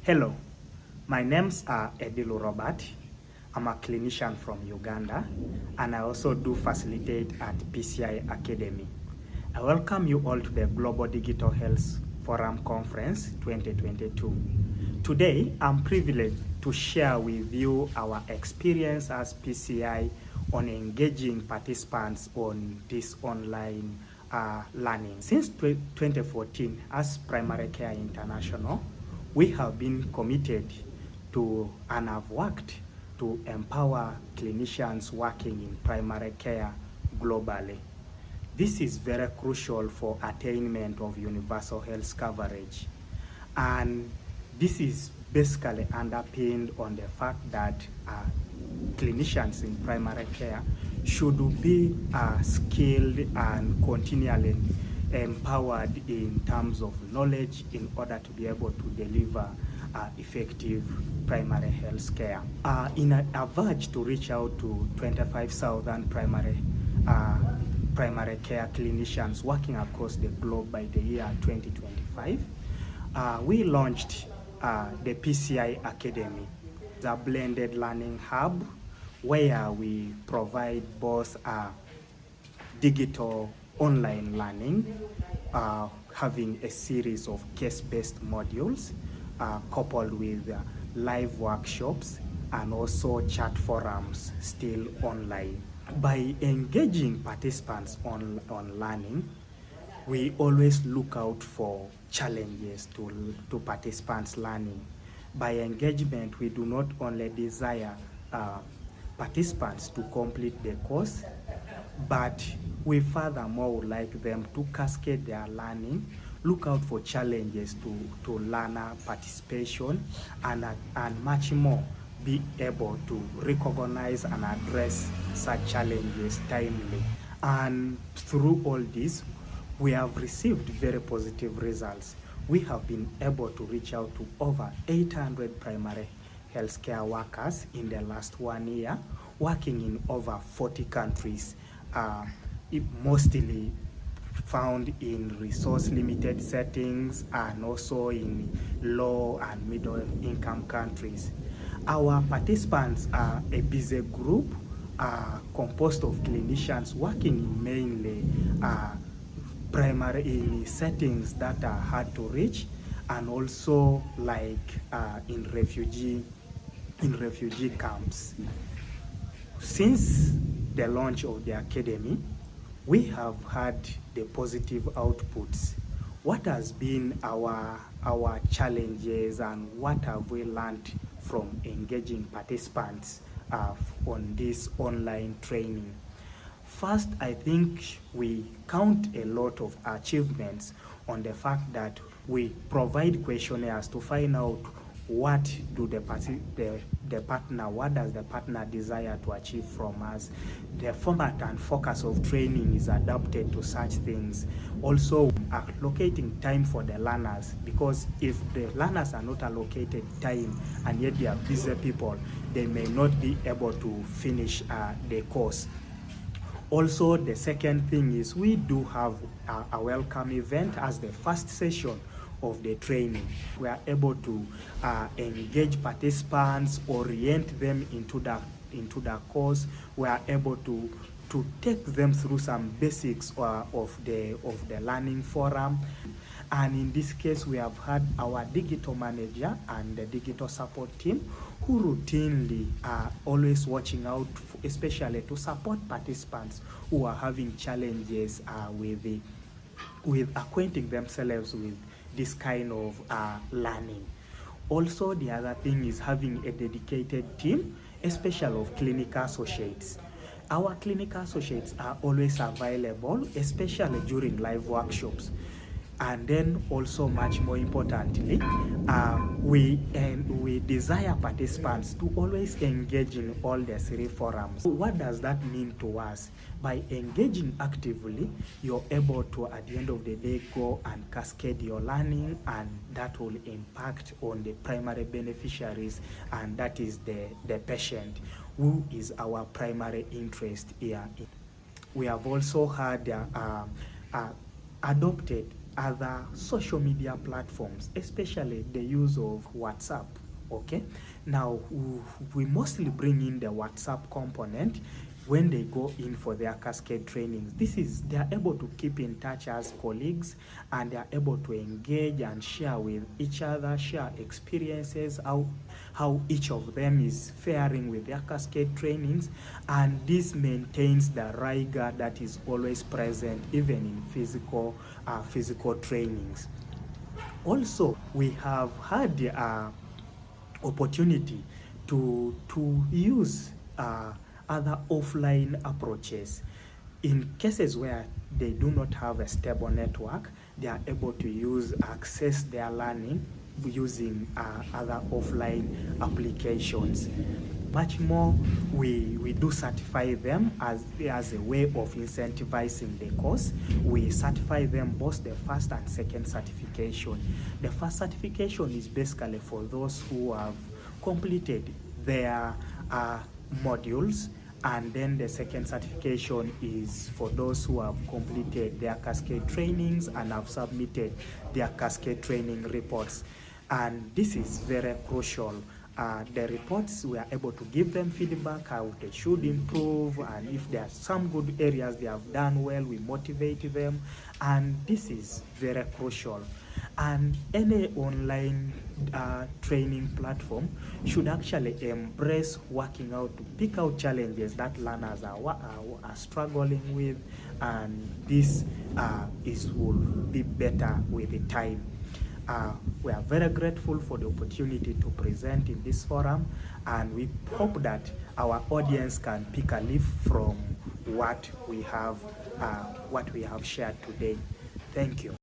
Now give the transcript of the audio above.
Hello, my name's Edilu Robert. I'm a clinician from Uganda, and I also do facilitate at PCI Academy. I welcome you all to the Global Digital Health Forum Conference 2022. Today, I'm privileged to share with you our experience as PCI on engaging participants on this online learning. Since 2014, as Primary Care International, we have been committed to and have worked to empower clinicians working in primary care globally. This is very crucial for attainment of universal health coverage. And this is basically underpinned on the fact that clinicians in primary care should be skilled and continually empowered in terms of knowledge in order to be able to deliver effective primary health care. In a verge to reach out to 25,000 primary care clinicians working across the globe by the year 2025, we launched the PCI Academy, the blended learning hub, where we provide both digital online learning, having a series of case-based modules coupled with live workshops and also chat forums still online. By engaging participants on learning, we always look out for challenges to participants' learning. By engagement, we do not only desire participants to complete the course, but we furthermore would like them to cascade their learning, look out for challenges to learner participation, and much more, be able to recognize and address such challenges timely. And through all this, we have received very positive results. We have been able to reach out to over 800 primary healthcare workers in the last 1 year, working in over 40 countries, mostly found in resource-limited settings and also in low and middle-income countries. Our participants are a busy group composed of clinicians working in mainly primary settings that are hard to reach, and also like in refugee camps. Since the launch of the academy, we have had the positive outputs. What has been our challenges, and what have we learned from engaging participants on this online training? First, I think we count a lot of achievements on the fact that we provide questionnaires to find out what does the partner desire to achieve from us. The format and focus of training is adapted to such things. Also, allocating time for the learners, because if the learners are not allocated time and yet they are busy people, they may not be able to finish the course. Also, the second thing is we do have a welcome event as the first session of the training. We are able to engage participants, orient them into the course. We are able to take them through some basics of the learning forum. And in this case, we have had our digital manager and the digital support team who routinely are always watching out, especially to support participants who are having challenges with acquainting themselves with this kind of learning. Also, the other thing is having a dedicated team, especially of clinical associates. Our clinical associates are always available, especially during live workshops. And then also, much more importantly, we desire participants to always engage in all the 3 forums. What does that mean to us? By engaging actively, you're able to, at the end of the day, go and cascade your learning, and that will impact on the primary beneficiaries, and that is the patient, who is our primary interest here. We have also had adopted other social media platforms, especially the use of WhatsApp. Okay, now we mostly bring in the WhatsApp component when they go in for their cascade trainings. This is, they are able to keep in touch as colleagues, and they are able to engage and share with each other, share experiences, how each of them is faring with their cascade trainings, and this maintains the rigor that is always present even in physical trainings. Also, we have had opportunity to use other offline approaches. In cases where they do not have a stable network, they are able to access their learning using other offline applications. Much more, we do certify them as a way of incentivizing the course. We certify them both the first and second certification. The first certification is basically for those who have completed their modules, and then the second certification is for those who have completed their cascade trainings and have submitted their cascade training reports. And this is very crucial. The reports, we are able to give them feedback, how they should improve, and if there are some good areas they have done well, we motivate them, and this is very crucial. And any online training platform should actually embrace working out to pick out challenges that learners are struggling with, and this will be better with the time. We are very grateful for the opportunity to present in this forum, and we hope that our audience can pick a leaf from what we have shared today. Thank you.